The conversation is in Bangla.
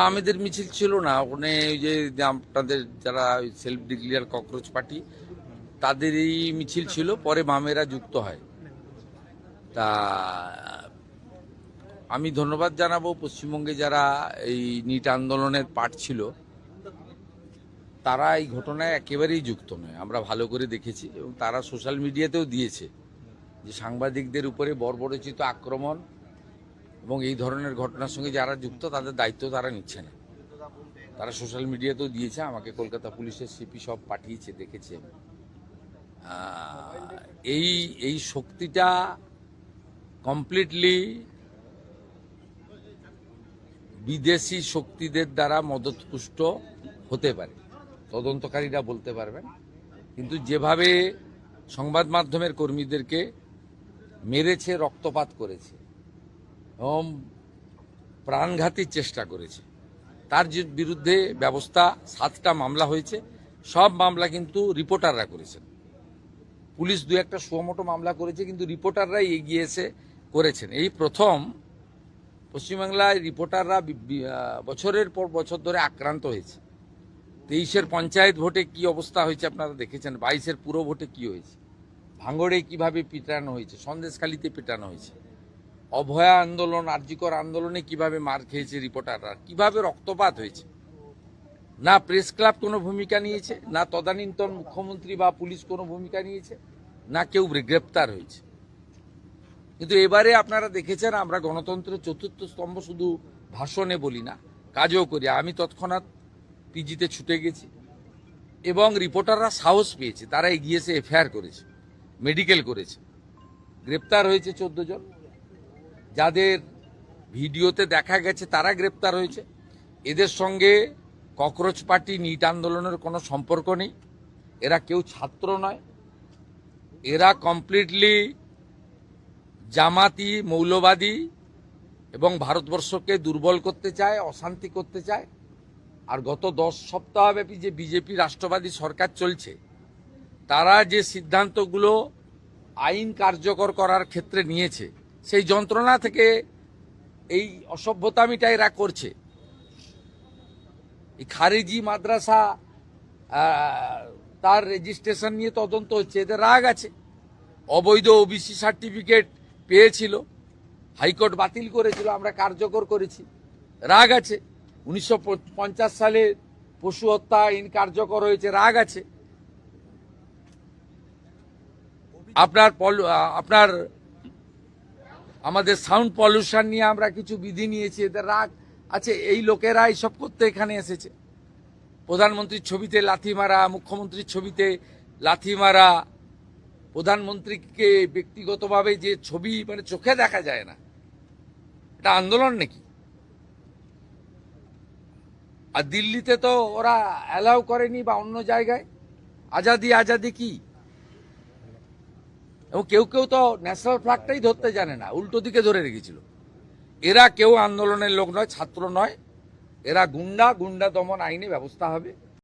আমাদের মিছিল ছিল না ওখানে, ওই যে আপনাদের যারা সেলফ ডিক্লেয়ার ককরোচ পার্টি তাদেরই মিছিল ছিল, পরে বামেরা যুক্ত হয়। তা আমি ধন্যবাদ জানাবো পশ্চিমবঙ্গে যারা এই নিট আন্দোলনের পার্ট ছিল, তারা এই ঘটনায় একেবারেই যুক্ত নয়, আমরা ভালো করে দেখেছি এবং তারা সোশ্যাল মিডিয়াতেও দিয়েছে যে সাংবাদিকদের উপরে বর্বরচিত আক্রমণ এবং এই ধরনের ঘটনার সঙ্গে যারা যুক্ত তাদের দায়িত্ব তারা নিচ্ছে না। তারা সোশ্যাল মিডিয়াতেও দিয়েছে, আমাকে কলকাতা পুলিশের সিপি সব পাঠিয়েছে, দেখেছে। এই এই শক্তিটা কমপ্লিটলি বিদেশি শক্তিদের দ্বারা মদতপুষ্ট হতে পারে, তদন্তকারীরা বলতে পারবেন। কিন্তু যেভাবে সংবাদ মাধ্যমের কর্মীদেরকে মেরেছে, রক্তপাত করেছে এবং প্রাণঘাতীর চেষ্টা করেছে, তার বিরুদ্ধে ব্যবস্থা 7টা মামলা হয়েছে। সব মামলা কিন্তু রিপোর্টাররা করেছেন। পুলিশ 2-1টা সুমোটো মামলা করেছে, কিন্তু রিপোর্টাররাই এগিয়ে এসে করেছেন। এই প্রথম পশ্চিমবাংলায় রিপোর্টাররা বছরের পর বছর ধরে আক্রান্ত হয়েছে। 23-এর পঞ্চায়েত ভোটে কি অবস্থা হয়েছে আপনারা দেখেছেন, 22-এর পুরো ভোটে কি হয়েছে, ভাঙড়ে কিভাবে পিটানো হয়েছে, সন্দেশখালীতে পিটানো হয়েছে, অভয়া আন্দোলন, আরজিকর আন্দোলনে কিভাবে মার খেয়েছে রিপোর্টাররা, কিভাবে রক্তপাত হয়েছে। না প্রেস ক্লাব কোনো ভূমিকা নিয়েছে, না তদানীন্তন মুখ্যমন্ত্রী বা পুলিশ কোনো ভূমিকা নিয়েছে, না কেউ গ্রেপ্তার হয়েছে। কিন্তু এবারে আপনারা দেখেছেন, আমরা গণতন্ত্রের 4র্থ স্তম্ভ শুধু ভাষণে বলি না, কাজও করি। আমি তৎক্ষণাৎ পিজিতে ছুটে গেছি এবং রিপোর্টাররা সাহস পেয়েছে, তারা এগিয়ে এসে এফআইআর করেছে, মেডিকেল করেছে। গ্রেপ্তার হয়েছে 14 জন, যাদের ভিডিওতে দেখা গেছে তারা গ্রেপ্তার হয়েছে। এদের সঙ্গে ককরোচ পার্টি, নিট আন্দোলনের কোনো সম্পর্ক নেই। এরা কেউ ছাত্র নয়, এরা কমপ্লিটলি জামাতি, মৌলবাদী এবং ভারতবর্ষকে দুর্বল করতে চায়, অশান্তি করতে চায়। আর গত 10 সপ্তাহব্যাপী যে বিজেপি রাষ্ট্রবাদী সরকার চলছে, তারা যে সিদ্ধান্তগুলো আইন কার্যকর করার ক্ষেত্রে নিয়েছে, সেই যন্ত্রণা থেকে এই অসভ্যতামিটা এরা করছে। এই খারিজি মাদ্রাসা তার রেজিস্ট্রেশন নিয়ে তদন্ত হচ্ছে, এদের রাগ আছে। অবৈধ ওবিসি সার্টিফিকেট পেয়েছিল, হাইকোর্ট বাতিল করেছিল, আমরা কার্যকর করেছি, রাগ আছে। 1950 সালে পশু হত্যা আইন কার্যকর হয়েছে, রাগ আছে। আপনার আমাদের সাউন্ড পলিউশন নিয়ে আমরা কিছু বিধি নিয়েছি, এদের রাগ আছে। এই লোকেরা এইসব করতে এখানে এসেছে। প্রধানমন্ত্রীর ছবিতে লাথি মারা, মুখ্যমন্ত্রীর ছবিতে লাথি মারা, প্রধানমন্ত্রীকে ব্যক্তিগতভাবে যে ছবি মানে চোখে দেখা যায় না, এটা আন্দোলন নাকি? আর দিল্লিতে তো ওরা অ্যালাউ করেনি, বা অন্য জায়গায়। আজাদি আজাদি কি? এবং কেউ কেউ তো ন্যাশনাল ফ্ল্যাগটাই ধরতে জানে না, উল্টো দিকে ধরে রেখেছিল। এরা কেউ আন্দোলনের লোক নয়, ছাত্র নয়, এরা গুন্ডা। গুন্ডা দমন আইনে ব্যবস্থা হবে।